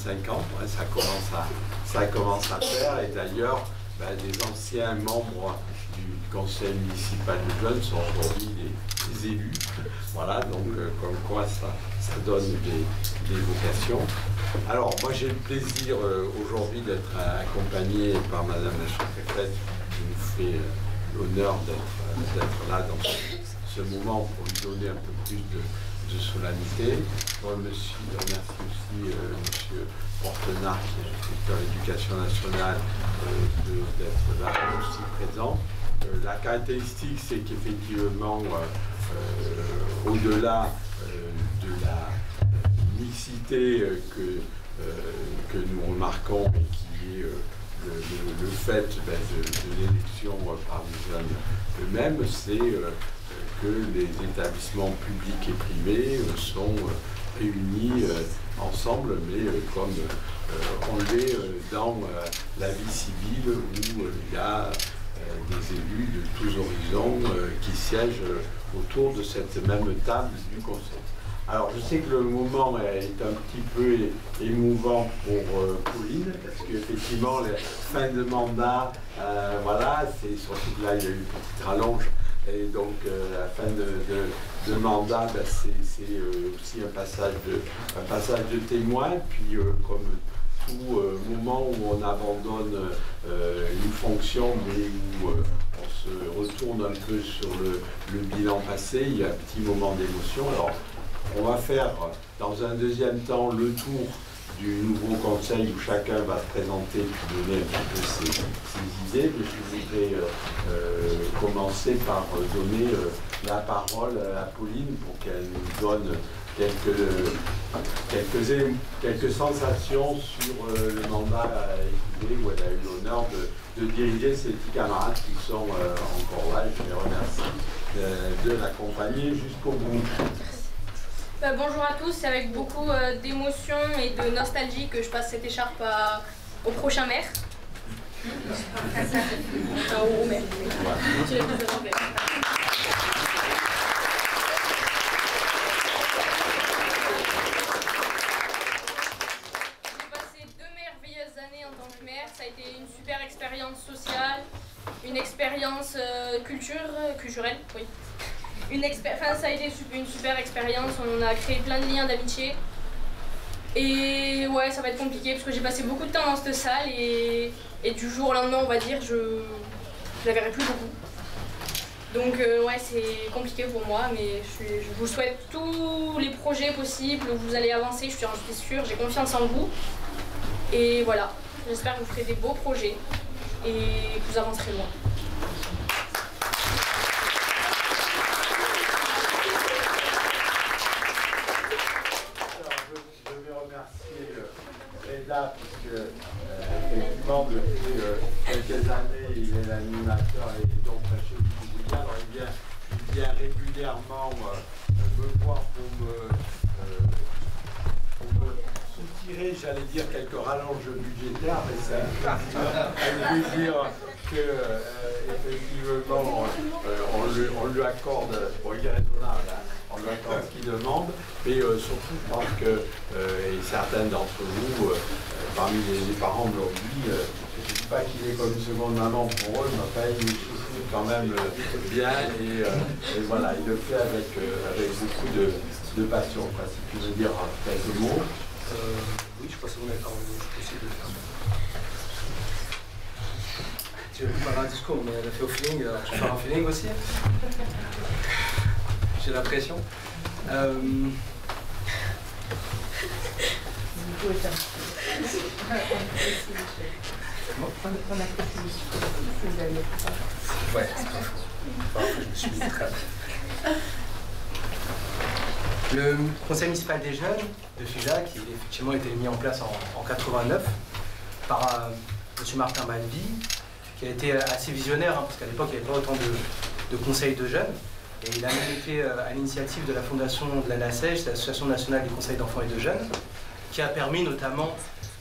25 ans, ouais, ça commence à faire, et d'ailleurs, des anciens membres du conseil municipal de jeunes sont aujourd'hui des élus. Voilà, donc comme quoi ça donne des vocations. Alors, moi j'ai le plaisir aujourd'hui d'être accompagné par Madame la sous-préfète qui nous fait l'honneur d'être là dans ce moment pour lui donner un peu plus de solennité. Je remercie aussi M. Portenard, qui est inspecteur de l'Éducation nationale, d'être là aussi présent. La caractéristique, c'est qu'effectivement, au-delà de la mixité que nous remarquons et qui est le fait de l'élection par les jeunes eux-mêmes, c'est que les établissements publics et privés sont réunis ensemble, mais comme on l'est dans la vie civile où il y a des élus de tous horizons qui siègent autour de cette même table du conseil. Alors je sais que le moment est un petit peu émouvant pour Pauline, parce qu'effectivement, la fin de mandat, voilà, c'est surtout que là il y a eu une petite rallonge, et donc la fin de mandat, c'est aussi un passage de témoin, puis comme tout moment où on abandonne une fonction, mais où on se retourne un peu sur le bilan passé, il y a un petit moment d'émotion. Alors, on va faire dans un deuxième temps le tour du nouveau conseil où chacun va se présenter et donner un petit peu ses idées. Mais je voudrais commencer par donner la parole à Pauline pour qu'elle nous donne quelques sensations sur le mandat écoulé où elle a eu l'honneur de diriger ses petits camarades qui sont encore là, et je les remercie de l'accompagner jusqu'au bout. Bonjour à tous, c'est avec beaucoup d'émotion et de nostalgie que je passe cette écharpe au prochain maire. Enfin, au maire. Tu l'as plus en maire. Ça a été une super expérience sociale, une expérience culturelle, oui. Ça a été une super expérience, on a créé plein de liens d'amitié. Et ouais, ça va être compliqué parce que j'ai passé beaucoup de temps dans cette salle et du jour au lendemain, on va dire, je la verrai plus beaucoup. Donc ouais, c'est compliqué pour moi, mais je vous souhaite tous les projets possibles où vous allez avancer, je suis sûre, j'ai confiance en vous. Et voilà. J'espère que vous ferez des beaux projets et que vous avancerez loin. Alors, je vais remercier Reda, puisque effectivement, depuis quelques années, il est l'animateur et donc chez vous. Alors, il vient régulièrement me voir pour me soutirer, j'allais dire, quelques rallonges budgétaires, mais c'est un plaisir que, effectivement, on lui accorde, bon, il est raisonnable, hein, on lui accorde ce qu'il demande, mais surtout, je pense que, et certains d'entre vous, parmi les parents d'aujourd'hui, je ne dis pas qu'il est comme une seconde maman pour eux, mais enfin, il est quand même bien, et voilà, il le fait avec beaucoup de passion. Enfin, si tu veux dire quelques mots. Oui, je pense qu'on est quand même possible de faire. Tu veux pas un discours, mais elle a fait au feeling, alors je vais faire un feeling aussi. J'ai la pression. Ouais, c'est pas faux. Parfois, je me suis mis très bien. Le conseil municipal des jeunes de Figeac, qui effectivement a été mis en place en 89 par M. Martin Malvy, qui a été assez visionnaire, hein, parce qu'à l'époque il n'y avait pas autant de conseils de jeunes. Et il a même été à l'initiative de la fondation de l'ANASEJ, l'Association nationale des conseils d'enfants et de jeunes, qui a permis notamment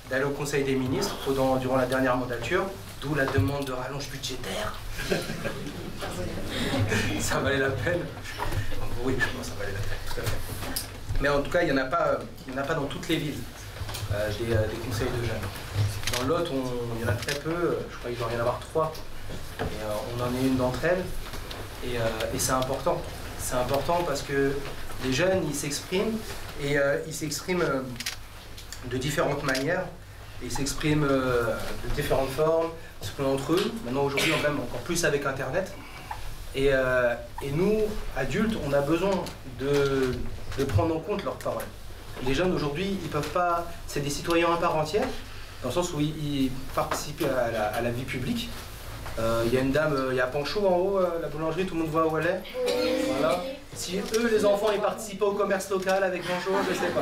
d'aller au conseil des ministres durant la dernière mandature, d'où la demande de rallonge budgétaire. Ça valait la peine. Oui, ça valait la peine, tout à fait. Mais en tout cas, il n'y en a pas dans toutes les villes. des conseils de jeunes. Dans le Lot, il y en a très peu, je crois qu'il doit y en avoir 3. Et, on en est une d'entre elles. Et c'est important. C'est important parce que les jeunes, ils s'expriment et ils s'expriment de différentes manières. Ils s'expriment de différentes formes, ils s'expriment entre eux. Maintenant, aujourd'hui, même encore plus avec Internet. Et nous, adultes, on a besoin de prendre en compte leurs paroles. Les jeunes, aujourd'hui, ils peuvent pas... C'est des citoyens à part entière, dans le sens où ils participent à la vie publique. Il y a une dame, il y a Pancho en haut, la boulangerie, tout le monde voit où elle est. Voilà. Si eux, les enfants, ils participent au commerce local avec Pancho, je sais pas.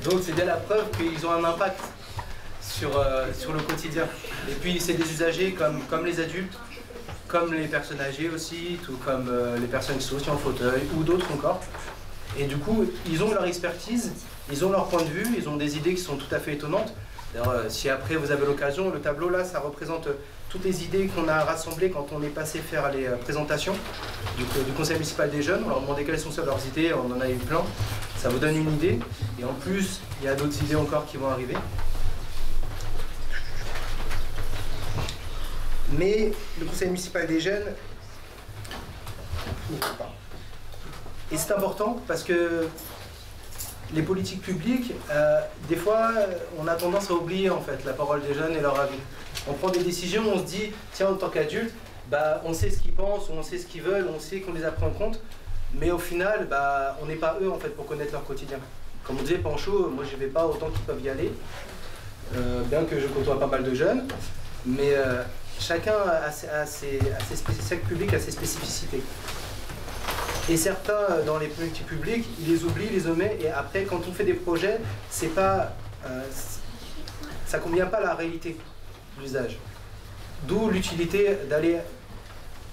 Donc c'est bien la preuve qu'ils ont un impact sur le quotidien. Et puis c'est des usagers comme les adultes, comme les personnes âgées aussi, tout comme les personnes qui sont aussi en fauteuil ou d'autres encore. Et du coup, ils ont leur expertise, ils ont leur point de vue, ils ont des idées qui sont tout à fait étonnantes. Si après vous avez l'occasion, le tableau là, ça représente toutes les idées qu'on a rassemblées quand on est passé faire les présentations du conseil municipal des jeunes. On leur demandait quelles sont leurs idées, on en a eu plein. Ça vous donne une idée. Et en plus, il y a d'autres idées encore qui vont arriver. Mais le conseil municipal des jeunes... Et c'est important parce que les politiques publiques, des fois, on a tendance à oublier en fait la parole des jeunes et leur avis. On prend des décisions, on se dit, tiens, en tant qu'adulte, on sait ce qu'ils pensent, on sait ce qu'ils veulent, on sait qu'on les a pris en compte, mais au final, on n'est pas eux en fait pour connaître leur quotidien. Comme on disait, Pancho, moi je ne vais pas autant qu'ils peuvent y aller, bien que je côtoie pas mal de jeunes, mais chacun a ses spécificités publiques, a ses spécificités. Et certains, dans les politiques publiques, ils les oublient, les omettent, et après, quand on fait des projets, c'est pas, ça ne convient pas à la réalité de l'usage. D'où l'utilité d'aller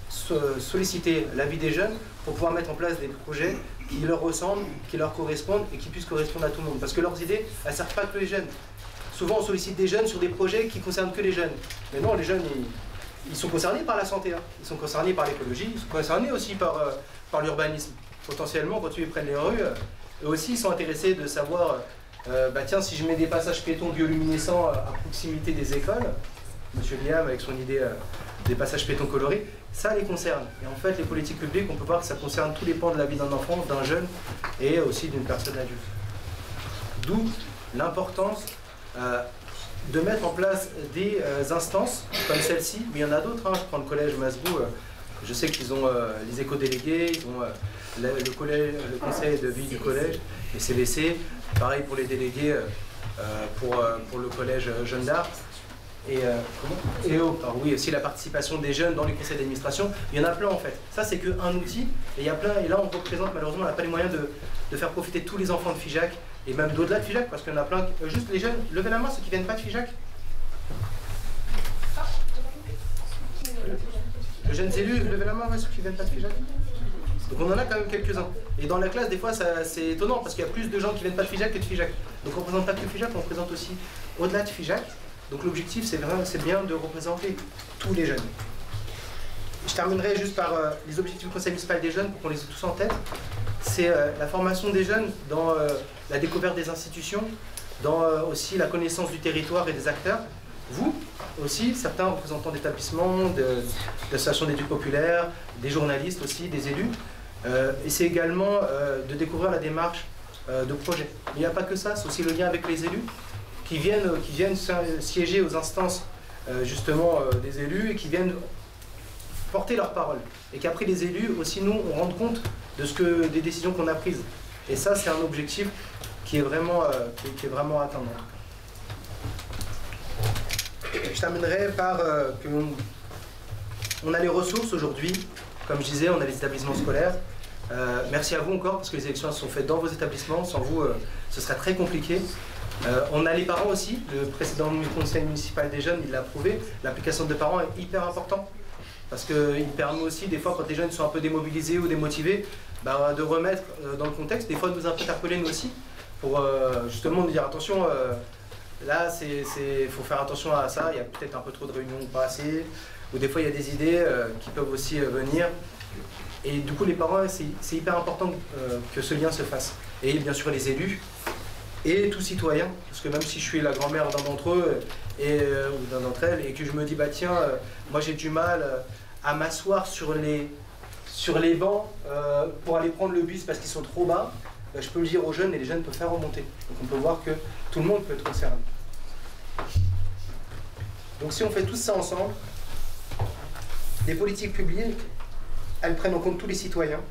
solliciter l'avis des jeunes pour pouvoir mettre en place des projets qui leur ressemblent, qui leur correspondent et qui puissent correspondre à tout le monde. Parce que leurs idées, elles ne servent pas que les jeunes. Souvent, on sollicite des jeunes sur des projets qui ne concernent que les jeunes. Mais non, les jeunes, ils sont concernés par la santé, hein. Ils sont concernés par l'écologie, ils sont concernés aussi par l'urbanisme. Potentiellement, quand ils prennent les rues, eux aussi ils sont intéressés de savoir, tiens, si je mets des passages piétons bioluminescents à proximité des écoles, Monsieur Liam avec son idée des passages piétons colorés, ça les concerne. Et en fait, les politiques publiques, on peut voir que ça concerne tous les pans de la vie d'un enfant, d'un jeune et aussi d'une personne adulte. D'où l'importance de mettre en place des instances comme celle-ci, mais il y en a d'autres, hein. Je prends le collège Masbou, je sais qu'ils ont les éco-délégués, ils ont le conseil de vie du collège, les CVC, pareil pour les délégués pour le collège Jeanne d'Arc. Oui, aussi la participation des jeunes dans les conseils d'administration. Il y en a plein en fait. Ça c'est qu'un outil, et il y a plein, et là on représente, malheureusement on n'a pas les moyens de faire profiter tous les enfants de Figeac, et même d'au-delà de Figeac, parce qu'il y en a plein, juste les jeunes, levez la main ceux qui viennent pas de Figeac. Les jeunes élus, levez la main, ouais, ceux qui viennent pas de Figeac. Donc on en a quand même quelques-uns. Et dans la classe, des fois, c'est étonnant, parce qu'il y a plus de gens qui viennent pas de Figeac que de Figeac. Donc on ne représente pas que Figeac, on représente aussi au-delà de Figeac. Donc l'objectif, c'est bien de représenter tous les jeunes. Je terminerai juste par les objectifs du conseil municipal des jeunes, pour qu'on les ait tous en tête. C'est la formation des jeunes dans la découverte des institutions, dans aussi la connaissance du territoire et des acteurs. Vous aussi, certains représentants d'établissements, d'associations d'études populaires, des journalistes aussi, des élus. Et c'est également de découvrir la démarche de projet. Mais il n'y a pas que ça, c'est aussi le lien avec les élus qui viennent siéger aux instances justement des élus et qui viennent porter leur parole. Et qu'après les élus aussi, nous, on rende compte de des décisions qu'on a prises. Et ça, c'est un objectif qui est vraiment atteint. Je terminerai par on a les ressources aujourd'hui, comme je disais, on a les établissements scolaires. Merci à vous encore, parce que les élections sont faites dans vos établissements. Sans vous, ce serait très compliqué. On a les parents aussi. Le précédent conseil municipal des jeunes, il l'a prouvé. L'application de parents est hyper importante, parce qu'il permet aussi, des fois, quand les jeunes sont un peu démobilisés ou démotivés, de remettre dans le contexte, des fois de nous interpeller nous aussi, pour justement nous dire attention, là, il faut faire attention à ça, il y a peut-être un peu trop de réunions ou pas assez, ou des fois il y a des idées qui peuvent aussi venir. Et du coup, les parents, c'est hyper important que ce lien se fasse. Et bien sûr les élus, et tout citoyen, parce que même si je suis la grand-mère d'un d'entre eux ou d'un d'entre elles, et que je me dis, bah tiens, moi j'ai du mal à m'asseoir sur les bancs pour aller prendre le bus parce qu'ils sont trop bas, bah, je peux le dire aux jeunes et les jeunes peuvent faire remonter. Donc on peut voir que tout le monde peut être concerné. Donc si on fait tout ça ensemble, les politiques publiques, elles prennent en compte tous les citoyens,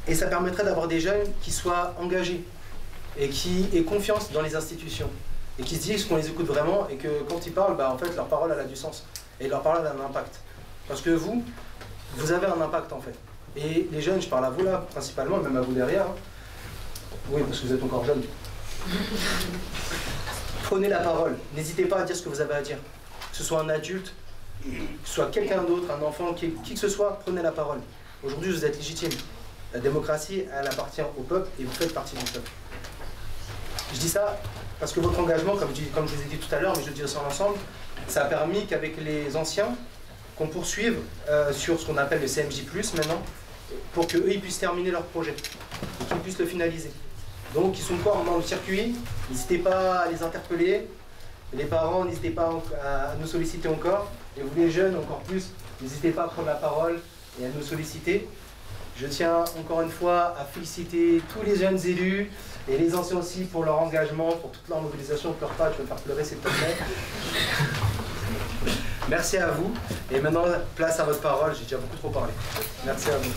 et ça permettrait d'avoir des jeunes qui soient engagés et qui aient confiance dans les institutions et qui se disent qu'on les écoute vraiment et que quand ils parlent, bah, en fait, leur parole elle a du sens et leur parole elle a un impact. Parce que vous avez un impact en fait. Et les jeunes, je parle à vous là principalement, même à vous derrière. Hein. Oui, parce que vous êtes encore jeunes. Prenez la parole, n'hésitez pas à dire ce que vous avez à dire. Que ce soit un adulte, que ce soit quelqu'un d'autre, un enfant, qui que ce soit, prenez la parole. Aujourd'hui, vous êtes légitime. La démocratie, elle appartient au peuple et vous faites partie du peuple. Je dis ça parce que votre engagement, comme je vous ai dit tout à l'heure, mais je le dis aussi ensemble, ça a permis qu'avec les anciens, qu'on poursuive sur ce qu'on appelle le CMJ+, maintenant, pour qu'eux, ils puissent terminer leur projet et qu'ils puissent le finaliser. Donc, ils sont encore dans le circuit, n'hésitez pas à les interpeller, les parents, n'hésitez pas à nous solliciter encore, et vous les jeunes, encore plus, n'hésitez pas à prendre la parole et à nous solliciter. Je tiens encore une fois à féliciter tous les jeunes élus et les anciens aussi pour leur engagement, pour toute leur mobilisation. Ne pleure pas, je vais me faire pleurer s'il te plaît. Merci à vous. Et maintenant, place à votre parole. J'ai déjà beaucoup trop parlé. Merci à vous.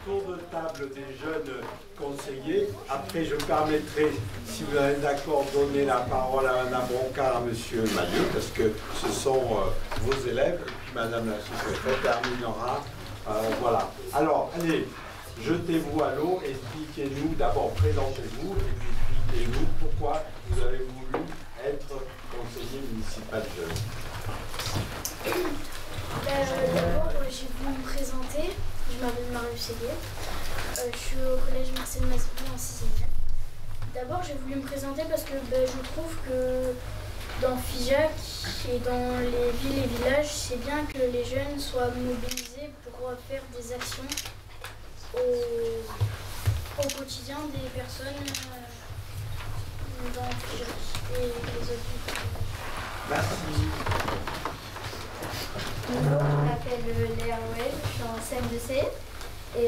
Tour de table des jeunes conseillers. Après, je permettrai, si vous êtes d'accord, donner la parole à Mme Broncard, à M. Maillot, parce que ce sont vos élèves, et puis Mme la sous-préfète terminera. Voilà. Alors, allez, jetez-vous à l'eau, expliquez-nous, d'abord présentez-vous, et puis expliquez-nous pourquoi vous avez voulu être conseiller municipal jeune. D'abord, j'ai voulu me présenter. Je m'appelle Marie Célier. Je suis au collège Marcel Massigny en 6e. D'abord, j'ai voulu me présenter parce que je trouve que dans Figeac et dans les villes et villages, c'est bien que les jeunes soient mobilisés pour faire des actions au quotidien des personnes dans Figeac et les autres villes. Merci. Bonjour, je m'appelle Léa Noël, je suis en CM2C et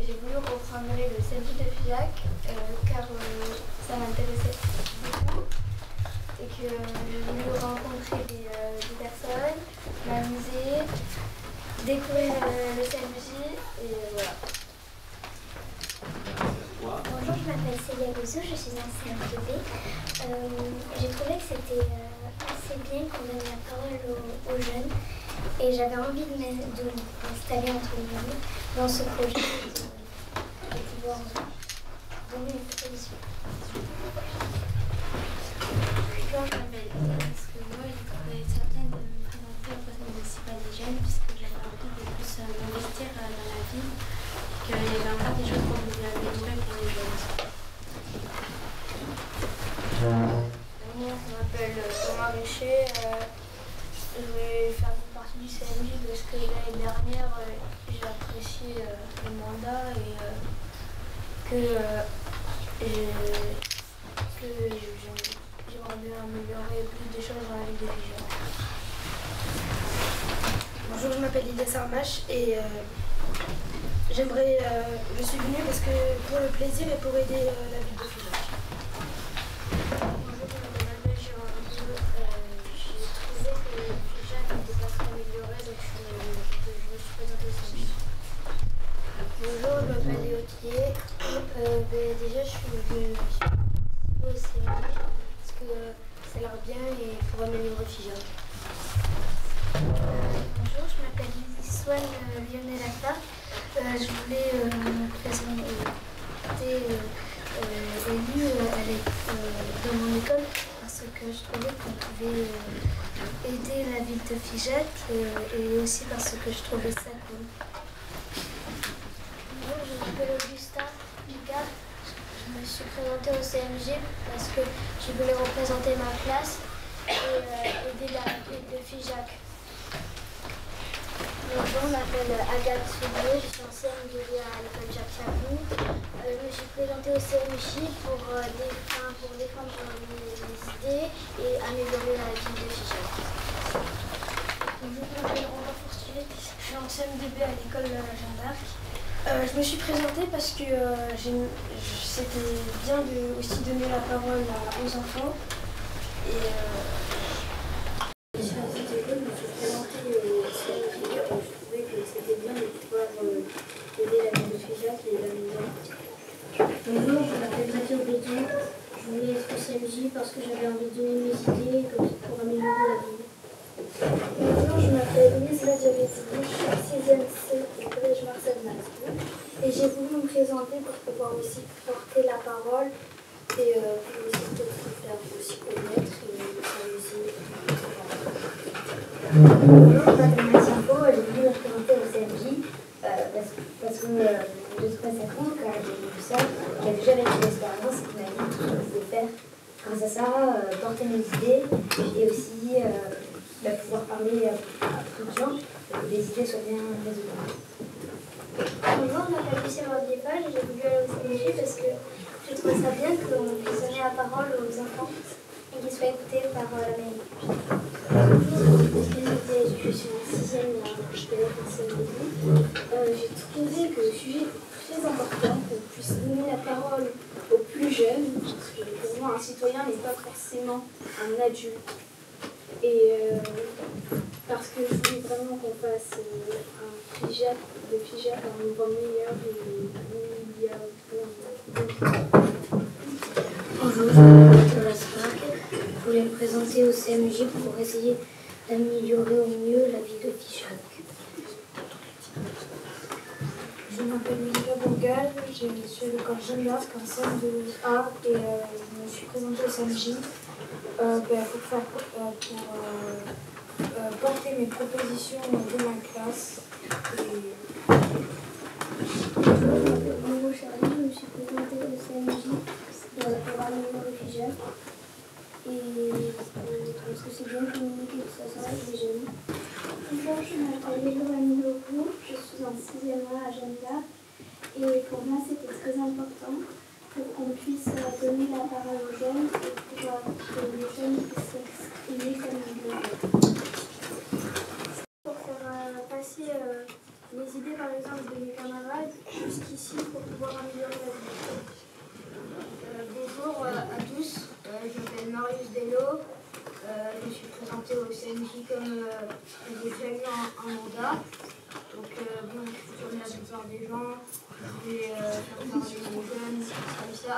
j'ai voulu reprendre le CMJ de Figeac car ça m'intéressait beaucoup et que j'ai voulu rencontrer des personnes, m'amuser, découvrir le CMJ et voilà. Bonjour, je m'appelle Célia Gouzou, je suis en CM2B. J'ai trouvé que c'était assez bien qu'on donne la parole aux jeunes et j'avais envie de m'installer entre les jeunes dans ce projet et de pouvoir donner une proposition. Bonjour, je m'appelle parce que moi j'ai trouvé ça bien de me présenter au conseil municipal des jeunes puisque j'avais envie de plus m'investir dans la ville, qu'il y avait encore des choses qu'on voulait améliorer pour les jeunes. Moi, je m'appelle Thomas Richer. Je vais faire partie du CMJ parce que l'année dernière, j'ai apprécié le mandat et que j'aimerais bien améliorer plus de choses dans la vie des Figeac. Bonjour, je m'appelle Lydia Sarmache et je suis venue parce que pour le plaisir et pour aider la ville de Figeac. Bonjour, je m'appelle Albert Girardot. J'ai trouvé que Figeac n'était pas très amélioré, donc je me suis présentée au CMJ. Bonjour, je m'appelle Léo Tillet. Déjà, je suis venue au CMJ parce que ça a l'air bien et pour améliorer Figeac. Bonjour, je m'appelle Swan Lionel Alpha. Je voulais me présenter élue dans mon école parce que je trouvais qu'on pouvait aider la ville de Figeac et aussi parce que je trouvais ça cool. Bonjour, je m'appelle Augustin Picard. Je me suis présentée au CMJ parce que je voulais représenter ma classe et aider la ville de Figeac. Bonjour, je m'appelle Agathe Soulier, je suis ancienne à l'école Jacques Chapou. Je me suis présentée au CMJ pour défendre mes idées et améliorer la vie de Figeac. Bonjour, je m'appelle Romain Fourstier, je suis en CM2B à l'école Jeanne d'Arc. Je me suis présentée parce que c'était bien de aussi donner la parole aux enfants. Et je suis à cette école, je me suis présentée au CMJ et je trouvais que c'était bien de pouvoir aider la vie de Figeac et l'améliorer. Bonjour, je m'appelle Mathieu Bédion. Je voulais être au CMJ parce que j'avais envie de donner mes idées pour améliorer la vie. Bonjour, je m'appelle Louise Ladiabetti, je suis en 6e C au collège Marcel Mascou et j'ai voulu me présenter pour pouvoir aussi porter la parole et pour aussi peut-être faire aussi connaître et aussi. Bonjour, je m'appelle Maxime Faux, j'ai voulu me présenter au CMJ parce que je trouvais ça cool car j'ai vu ça, j'avais déjà vécu l'expérience et qui m'a dit que je pouvais faire grâce à ça, porter mes idées et aussi pouvoir parler à beaucoup de gens et que les idées soient bien résolues. Bonjour, je m'appelle Lucie Rodépage et j'ai voulu aller au CMJ parce que je trouve ça bien qu'on puisse donner la parole aux enfants et qu'ils soient écoutés par la mairie. Je suis en 6e là, de la CMD. J'ai trouvé que le sujet est très important, qu'on puisse donner la parole aux plus jeunes, parce que pour moi un citoyen n'est pas forcément un adulte. Et parce que je voulais vraiment qu'on fasse un Figeac, de Figeac un endroit meilleur et où il y a Bonjour, je m'appelle Thomas Spark. Je voulais me présenter au CMJ pour essayer d'améliorer au mieux la vie de Figeac. Je m'appelle Olivia Bourgal, je suis à l'école Jeanne d'Arc en CM2A et je me suis présentée au CMJ pour porter mes propositions de ma classe. Bonjour Charlie, je me suis présentée au CMJ pour améliorer Figeac. Et parce que c'est bien communiqué que ça s'arrête les jeunes. Bonjour, je m'appelle Mélanie Loco, je suis en 6e A à Jeanne d'Arc et pour moi c'était très important pour qu'on puisse donner la parole aux jeunes et pour que les jeunes puissent s'exprimer comme ils veulent. Pour faire passer les idées par exemple de mes camarades jusqu'ici pour pouvoir améliorer la vie. Bonjour à tous, je m'appelle Marius Dello. Je me suis présentée au CMJ comme j'ai déjà eu un mandat. Donc bon, je suis tournée la plupart des gens, je vais faire parler les jeunes, comme ça.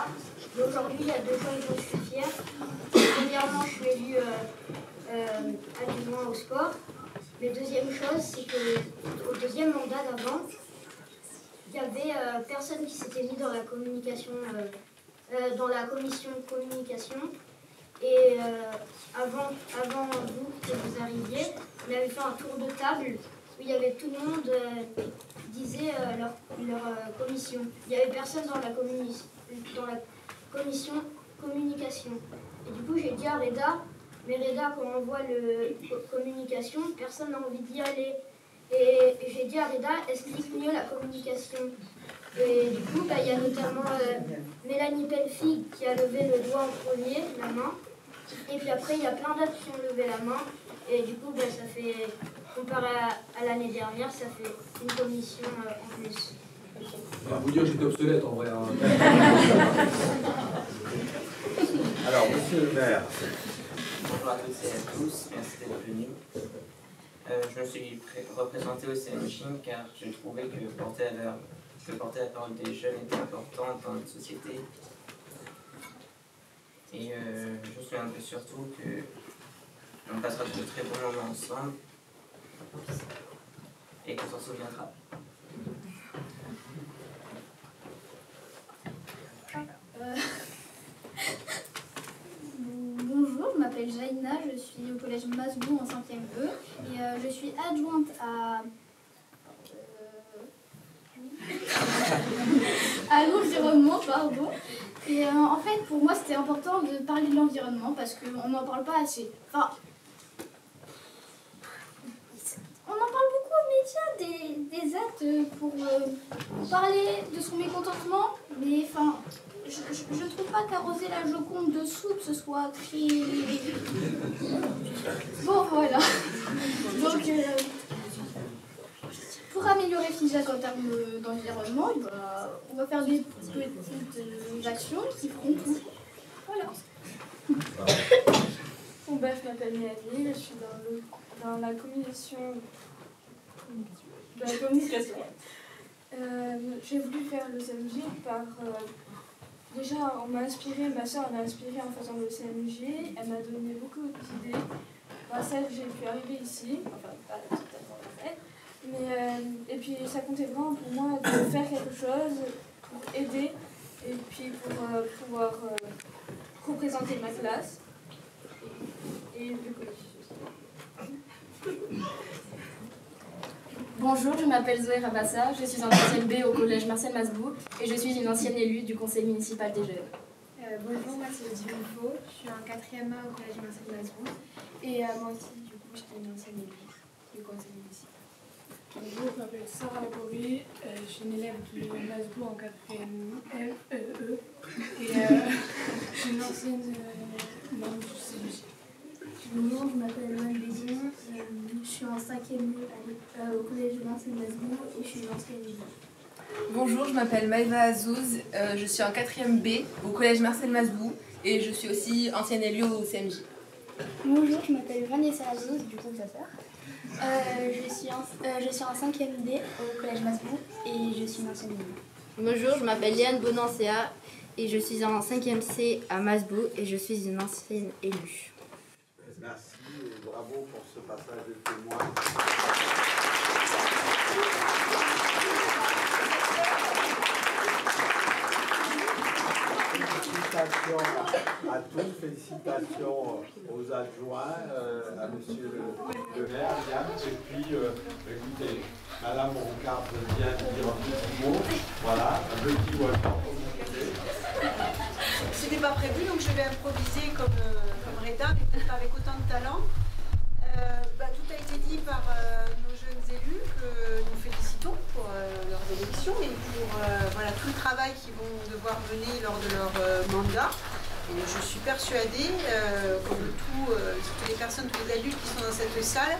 Mais aujourd'hui, il y a 2 choses dont je suis fière. Premièrement, je suis élue adjoint au sport. Mais deuxième chose, c'est qu'au deuxième mandat d'avant, il y avait personne qui s'était mis dans la communication, dans la commission de communication. Et avant vous, que vous arriviez, on avait fait un tour de table où il y avait tout le monde disait leur commission. Il n'y avait personne dans la commission communication. Et du coup, j'ai dit à Reda, mais Reda, quand on voit le communication, personne n'a envie d'y aller. Et j'ai dit à Reda, explique mieux la communication. Et du coup, il y a notamment Mélanie Pelfig qui a levé le doigt en premier, la main. Et puis après, il y a plein d'autres qui ont levé la main. Et du coup, ça fait, comparé à l'année dernière, ça fait une commission en plus. On va vous dire que j'étais obsolète en vrai. Alors, monsieur le maire. Bonjour à toutes et à tous, merci d'être venus. Je me suis représenté au CMJ car je trouvais que porter la parole des jeunes était important dans notre société. Et je me souviendrai surtout qu'on passera de très bons moments ensemble et qu'on s'en souviendra. Bonjour, je m'appelle Jaïna, je suis au collège Masbou en 5e E et je suis adjointe à l'environnement, pardon. Et en fait, pour moi, c'était important de parler de l'environnement parce qu'on n'en parle pas assez. Enfin, on en parle beaucoup aux médias, juste pour parler de son mécontentement, mais enfin, je ne trouve pas qu'arroser la Joconde de soupe ce soit très... Bon, voilà. Donc, pour améliorer Figeac en termes d'environnement, on va faire des petites actions qui feront tout. Voilà. Bon, bah, je m'appelle Mélanie, je suis dans la communication. J'ai voulu faire le CMJ par... déjà, on m'a inspiré, ma soeur m'a inspiré en faisant le CMJ, elle m'a donné beaucoup d'idées. Grâce à elle, j'ai pu arriver ici, enfin, pas totalement parfaite, mais et puis ça comptait vraiment pour moi de faire quelque chose pour aider et puis pour pouvoir représenter ma classe et le collège. Bonjour, je m'appelle Zoé Rabassa, je suis en 3e B au collège Marcel Masbou et je suis une ancienne élue du conseil municipal des jeunes. Bonjour, moi c'est Odile Rufo, je suis en 4e A au collège Marcel Masbou et moi aussi, du coup, j'étais une ancienne élue du conseil municipal. Bonjour, je m'appelle Sarah Gori, je suis une élève du Masbou en 4e FEE et je suis une ancienne membre du CMJ. Bonjour, je m'appelle Loane Bézin, je suis en 5e au collège Marcel Masbou et je suis une ancienne élue. Bonjour, je m'appelle Maïva Azouz, je suis en 4e B au collège Marcel Masbou et je suis aussi ancienne élue au CMJ. Bonjour, je m'appelle Vanessa Azouz, du groupe sa sœur. Je suis en 5e D au collège Masbou et je suis une ancienne élue. Bonjour, je m'appelle Liane Bonancea et je suis en 5e C à Masbou et je suis une ancienne élue. Merci et bravo pour ce passage de témoin. Félicitations à tous, félicitations aux adjoints, à monsieur le maire, Yann. Et puis, écoutez, Madame Roncard vient de dire un petit mot. Voilà, un petit mot. C'était pas prévu, donc je vais improviser comme Reda, mais peut-être avec autant de talent. Tout a été dit par nos jeunes élus que nous félicitons pour leurs élections et pour voilà, tout le travail qu'ils vont devoir mener lors de leur mandat. Et je suis persuadée, comme toutes les personnes, tous les adultes qui sont dans cette salle,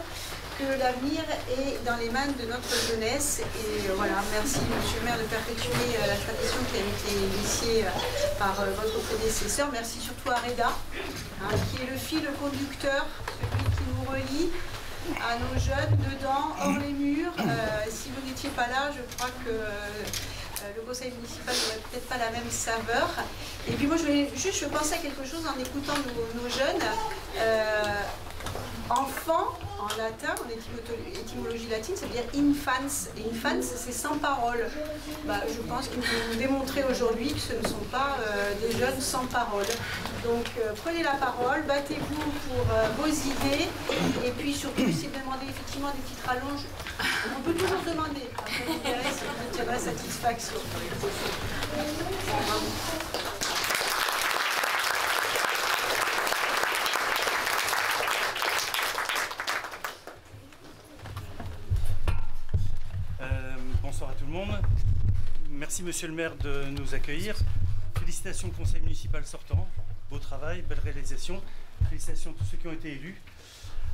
que l'avenir est dans les mains de notre jeunesse. Et voilà, merci Monsieur le maire de perpétuer la tradition qui a été initiée par votre prédécesseur. Merci surtout à Reda, qui est le fil conducteur, celui qui nous relie à nos jeunes dedans, hors les murs. Si vous n'étiez pas là, je crois que le conseil municipal n'aurait peut-être pas la même saveur. Et puis moi, je pensais à quelque chose en écoutant nos jeunes. Enfant, en latin, en étymologie latine, ça veut dire infans. Et infans, c'est sans parole. Je pense qu'ils nous ont démontré aujourd'hui que ce ne sont pas des jeunes sans parole. Donc prenez la parole, battez-vous pour vos idées. Et puis surtout, si vous demandez effectivement des petites rallonges, on peut toujours demander. Après, vous verrez si vous obtiendrez satisfaction. Bonsoir à tout le monde. Merci Monsieur le maire de nous accueillir. Félicitations au conseil municipal sortant. Beau travail, belle réalisation. Félicitations à tous ceux qui ont été élus.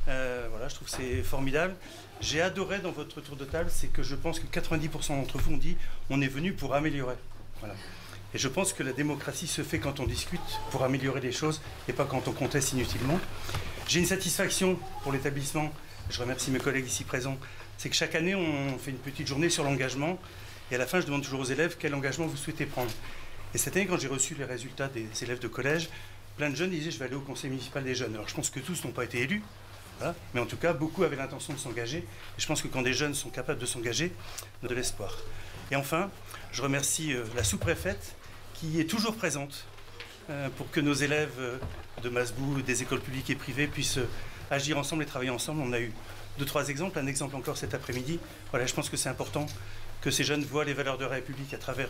Voilà, je trouve que c'est formidable. J'ai adoré dans votre tour de table, c'est que je pense que 90% d'entre vous ont dit on est venu pour améliorer. Voilà. Et je pense que la démocratie se fait quand on discute pour améliorer les choses et pas quand on conteste inutilement. J'ai une satisfaction pour l'établissement. Je remercie mes collègues ici présents. C'est que chaque année, on fait une petite journée sur l'engagement. Et à la fin, je demande toujours aux élèves quel engagement vous souhaitez prendre. Et cette année, quand j'ai reçu les résultats des élèves de collège, plein de jeunes disaient je vais aller au conseil municipal des jeunes. Alors je pense que tous n'ont pas été élus, voilà, mais en tout cas, beaucoup avaient l'intention de s'engager. Et je pense que quand des jeunes sont capables de s'engager, on a de l'espoir. Et enfin, je remercie la sous-préfète qui est toujours présente pour que nos élèves de Masbou, des écoles publiques et privées puissent agir ensemble et travailler ensemble. On a eu 2-3 exemples, un exemple encore cet après-midi. Voilà, je pense que c'est important que ces jeunes voient les valeurs de la République à travers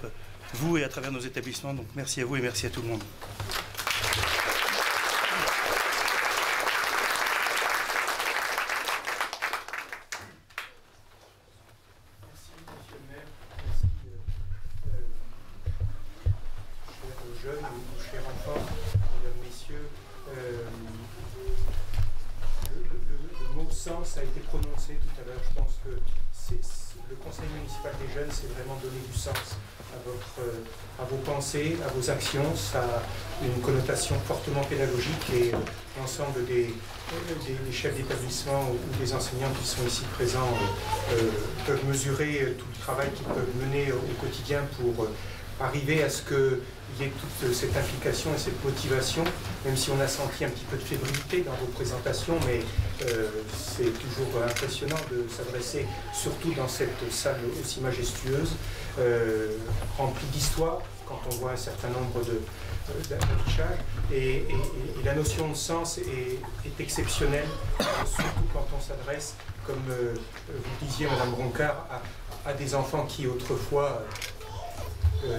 vous et à travers nos établissements. Donc merci à vous et merci à tout le monde. Merci, Monsieur sens a été prononcé tout à l'heure. Je pense que le Conseil municipal des jeunes, c'est vraiment donner du sens à vos pensées, à vos actions. Ça a une connotation fortement pédagogique et l'ensemble des chefs d'établissement ou des enseignants qui sont ici présents peuvent mesurer tout le travail qu'ils peuvent mener au quotidien pour arriver à ce qu'il y ait toute cette implication et cette motivation, même si on a senti un petit peu de fébrilité dans vos présentations, mais c'est toujours impressionnant de s'adresser, surtout dans cette salle aussi majestueuse, remplie d'histoire, quand on voit un certain nombre d'affichages, et la notion de sens est exceptionnelle, surtout quand on s'adresse, comme vous disiez, Madame Broncard, à des enfants qui autrefois,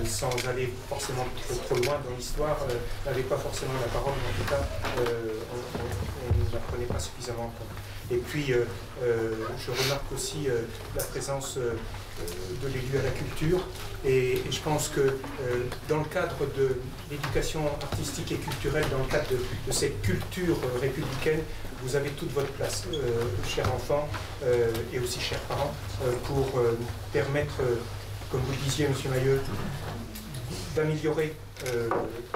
sans aller forcément trop loin dans l'histoire, n'avaient pas forcément la parole, mais en tout cas, on ne la prenait pas suffisamment en compte. Et puis, je remarque aussi la présence de l'élu à la culture, et je pense que dans le cadre de l'éducation artistique et culturelle, dans le cadre de cette culture républicaine, vous avez toute votre place, chers enfants et aussi chers parents, pour permettre, comme vous le disiez, M. Mailleux, d'améliorer,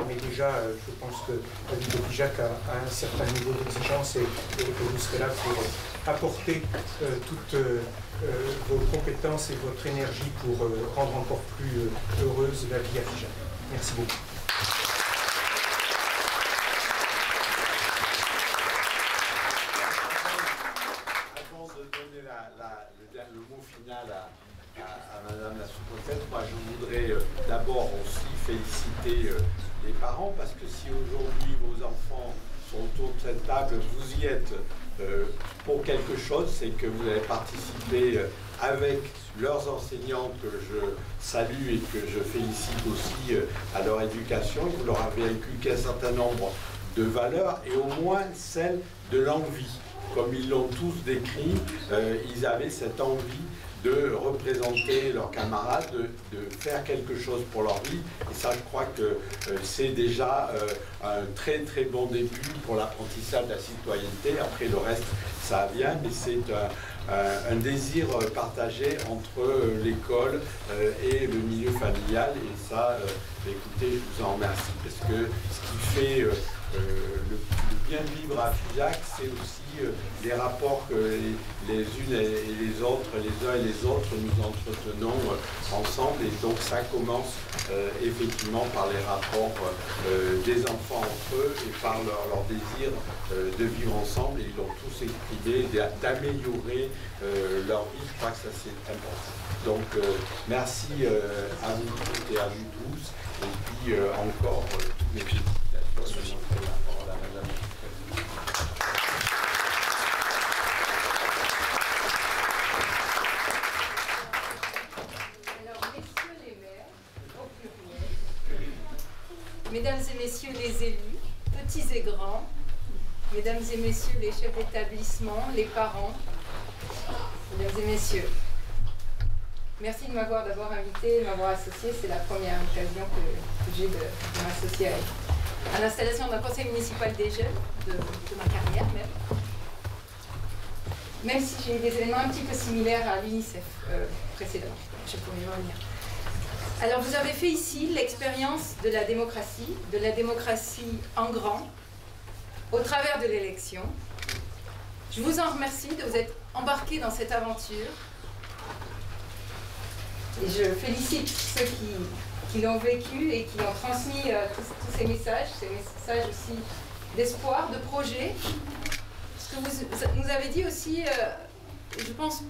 mais déjà, je pense que la ville de Figeac a un certain niveau d'exigence et vous serez là pour apporter toutes vos compétences et votre énergie pour rendre encore plus heureuse la vie à Figeac. Merci beaucoup. Avant de donner le mot final à Madame la sous-préfète, moi je voudrais d'abord aussi féliciter les parents, parce que si aujourd'hui vos enfants sont autour de cette table, vous y êtes pour quelque chose, c'est que vous avez participé avec leurs enseignants que je salue et que je félicite aussi à leur éducation. Vous leur avez inculqué un certain nombre de valeurs et au moins celle de l'envie. Comme ils l'ont tous décrit, ils avaient cette envie de représenter leurs camarades, de faire quelque chose pour leur vie. Et ça, je crois que c'est déjà un très très bon début pour l'apprentissage de la citoyenneté. Après, le reste, ça vient, mais c'est un désir partagé entre l'école et le milieu familial. Et ça, écoutez, je vous en remercie, parce que ce qui fait le bien vivre à Figeac, c'est aussi les rapports que les unes et les autres, les uns et les autres, nous entretenons ensemble. Et donc ça commence effectivement par les rapports des enfants entre eux et par leur désir de vivre ensemble. Et ils ont tous exprimé d'améliorer leur vie. Je crois que ça c'est important. Donc merci à vous toutes et à vous tous. Et puis encore toutes mes félicitations. Mesdames et messieurs les élus, petits et grands, mesdames et messieurs les chefs d'établissement, les parents, mesdames et messieurs, merci de m'avoir d'abord invité, de m'avoir associé. C'est la première occasion que j'ai de m'associer à l'installation d'un conseil municipal des jeunes, de ma carrière même si j'ai eu des événements un petit peu similaires à l'UNICEF précédemment. Je pourrais y revenir. Alors vous avez fait ici l'expérience de la démocratie en grand, au travers de l'élection. Je vous en remercie de vous être embarqués dans cette aventure. Et je félicite ceux qui l'ont vécu et qui ont transmis tous ces messages aussi d'espoir, de projet. Ce que vous nous avez dit aussi, je pense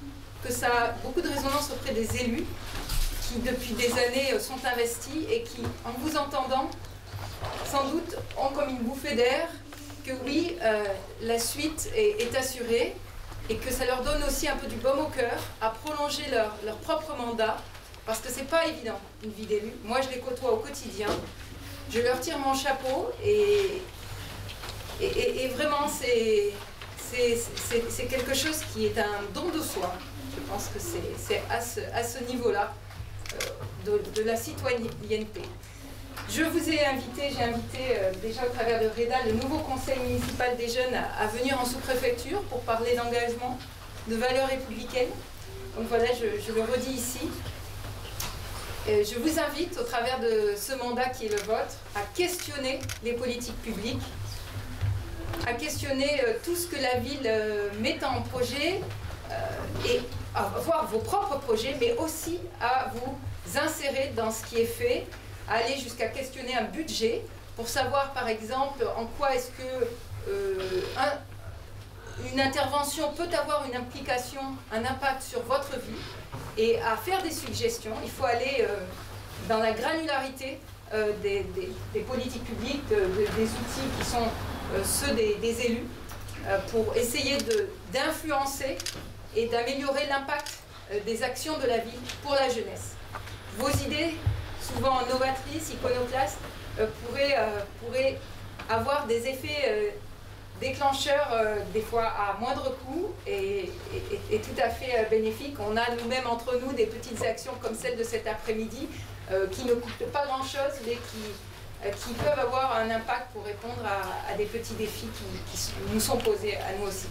que ça a beaucoup de résonance auprès des élus, qui depuis des années sont investis et qui, en vous entendant, sans doute ont comme une bouffée d'air que oui, la suite est assurée et que ça leur donne aussi un peu du baume au cœur à prolonger leur propre mandat, parce que c'est pas évident une vie d'élu. Moi je les côtoie au quotidien, je leur tire mon chapeau et vraiment c'est quelque chose qui est un don de soi. Je pense que c'est à ce niveau-là de la citoyenneté. j'ai invité déjà au travers de Reda le nouveau conseil municipal des jeunes à venir en sous-préfecture pour parler d'engagement, de valeurs républicaines. Donc voilà, je le redis ici. Je vous invite, au travers de ce mandat qui est le vôtre, à questionner les politiques publiques, à questionner tout ce que la ville met en projet et à voir vos propres projets, mais aussi à vous insérer dans ce qui est fait, à aller jusqu'à questionner un budget pour savoir, par exemple, en quoi est-ce que une intervention peut avoir une implication, un impact sur votre vie, et à faire des suggestions. Il faut aller dans la granularité des politiques publiques, des outils qui sont ceux des élus, pour essayer d'influencer et d'améliorer l'impact des actions de la ville pour la jeunesse. Vos idées, souvent novatrices, iconoclastes, pourraient avoir des effets déclencheurs, des fois à moindre coût et tout à fait bénéfiques. On a nous-mêmes entre nous des petites actions comme celle de cet après-midi qui ne coûtent pas grand-chose, mais qui peuvent avoir un impact pour répondre à des petits défis qui nous sont posés à nous aussi.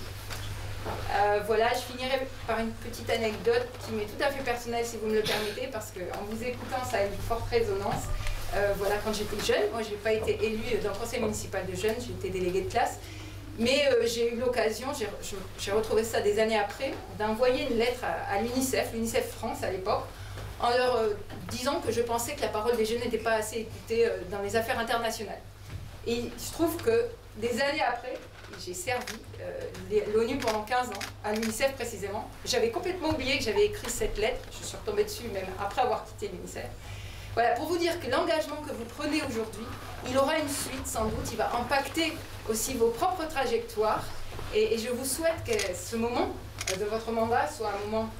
Voilà, je finirai par une petite anecdote qui m'est tout à fait personnelle, si vous me le permettez, parce qu'en vous écoutant, ça a une forte résonance. Voilà, quand j'étais jeune, moi je n'ai pas été élue dans le conseil municipal de jeunes, j'étais déléguée de classe, mais j'ai eu l'occasion, j'ai retrouvé ça des années après, d'envoyer une lettre à l'UNICEF France à l'époque, en leur disant que je pensais que la parole des jeunes n'était pas assez écoutée dans les affaires internationales. Et il se trouve que des années après, j'ai servi l'ONU pendant 15 ans, à l'UNICEF précisément. J'avais complètement oublié que j'avais écrit cette lettre, je suis retombée dessus même après avoir quitté l'UNICEF. Voilà, pour vous dire que l'engagement que vous prenez aujourd'hui, il aura une suite sans doute, il va impacter aussi vos propres trajectoires. Et je vous souhaite que ce moment de votre mandat soit un moment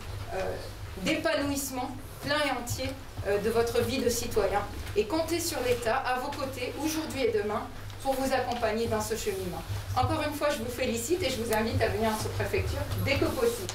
d'épanouissement plein et entier de votre vie de citoyen. Et comptez sur l'État à vos côtés, aujourd'hui et demain, pour vous accompagner dans ce cheminement. Encore une fois, je vous félicite et je vous invite à venir en sous-préfecture dès que possible.